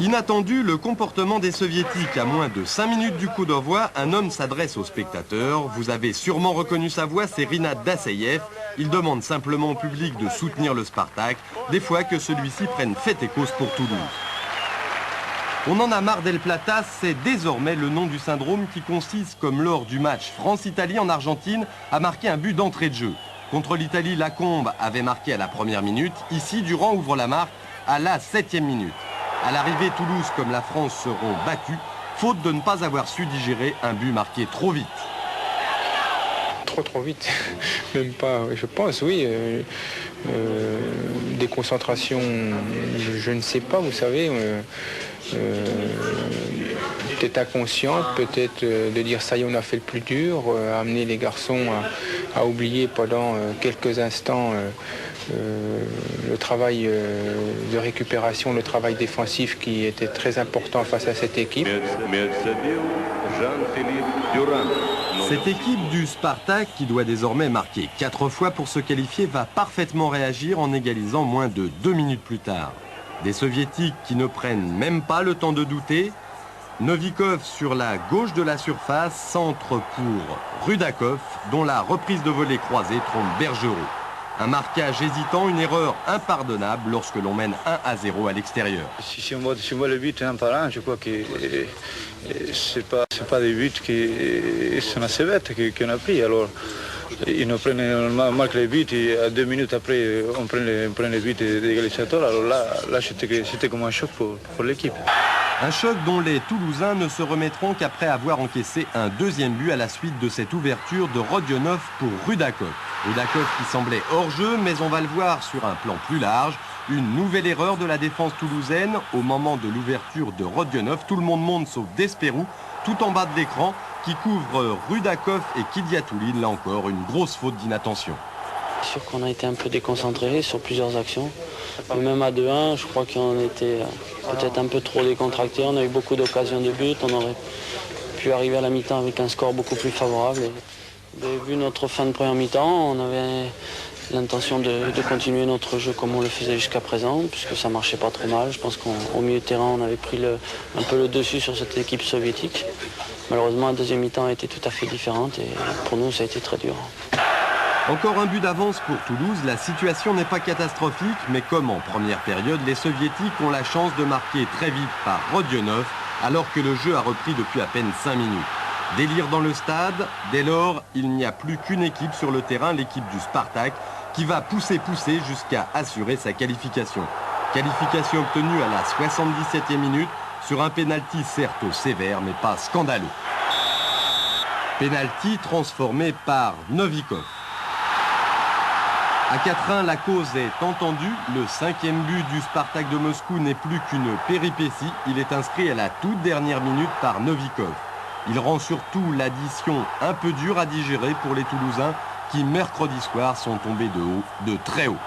Inattendu, le comportement des soviétiques. À moins de 5 minutes du coup d'envoi, un homme s'adresse aux spectateurs. Vous avez sûrement reconnu sa voix, c'est Rinat Dasseyev. Il demande simplement au public de soutenir le Spartak, des fois que celui-ci prenne fait et cause pour Toulouse. On en a marre d'El Plata, c'est désormais le nom du syndrome qui consiste, comme lors du match France-Italie en Argentine, à marquer un but d'entrée de jeu. Contre l'Italie, Lacombe avait marqué à la première minute. Ici, Durand ouvre la marque à la 7e minute. À l'arrivée, Toulouse comme la France seront battus, faute de ne pas avoir su digérer un but marqué trop vite. Trop vite, même pas, je pense, oui. Des concentrations, je ne sais pas, vous savez. Peut-être inconsciente, peut-être de dire ça y est, on a fait le plus dur, amener les garçons à oublier pendant quelques instants le travail de récupération, le travail défensif qui était très important face à cette équipe. Cette équipe du Spartak, qui doit désormais marquer 4 fois pour se qualifier, va parfaitement réagir en égalisant moins de 2 minutes plus tard. Des soviétiques qui ne prennent même pas le temps de douter. Novikov sur la gauche de la surface, centre pour Rudakov, dont la reprise de volée croisée trompe Bergerot. Un marquage hésitant, une erreur impardonnable lorsque l'on mène 1-0 à l'extérieur. Si on voit le but un par un, je crois que c'est pas des buts qui sont assez bêtes qu'on a pris. Alors, on marque les buts et 2 minutes après, on prend les buts d'égalisateur. Alors là c'était comme un choc pour l'équipe. Un choc dont les Toulousains ne se remettront qu'après avoir encaissé un 2e but à la suite de cette ouverture de Rodionov pour Rudakov. Rudakov qui semblait hors jeu, mais on va le voir sur un plan plus large. Une nouvelle erreur de la défense toulousaine. Au moment de l'ouverture de Rodionov, tout le monde monte sauf Desperou, tout en bas de l'écran, qui couvre Rudakov et Kidiatouline. Là encore, une grosse faute d'inattention. C'est sûr qu'on a été un peu déconcentré sur plusieurs actions. Même à 2-1, je crois qu'on était peut-être un peu trop décontracté. On a eu beaucoup d'occasions de but. On aurait pu arriver à la mi-temps avec un score beaucoup plus favorable. Vu notre fin de première mi-temps, on avait l'intention de continuer notre jeu comme on le faisait jusqu'à présent, puisque ça marchait pas trop mal. Je pense qu'au milieu de terrain, on avait pris un peu le dessus sur cette équipe soviétique. Malheureusement, la deuxième mi-temps a été tout à fait différente et pour nous, ça a été très dur. Encore un but d'avance pour Toulouse, la situation n'est pas catastrophique, mais comme en première période, les soviétiques ont la chance de marquer très vite par Rodionov, alors que le jeu a repris depuis à peine 5 minutes. Délire dans le stade, dès lors, il n'y a plus qu'une équipe sur le terrain, l'équipe du Spartak, qui va pousser jusqu'à assurer sa qualification. Qualification obtenue à la 77e minute, sur un pénalty certes sévère, mais pas scandaleux. Pénalty transformé par Novikov. À 4-1, la cause est entendue. Le 5e but du Spartak de Moscou n'est plus qu'une péripétie. Il est inscrit à la toute dernière minute par Novikov. Il rend surtout l'addition un peu dure à digérer pour les Toulousains qui, mercredi soir, sont tombés de haut, de très haut.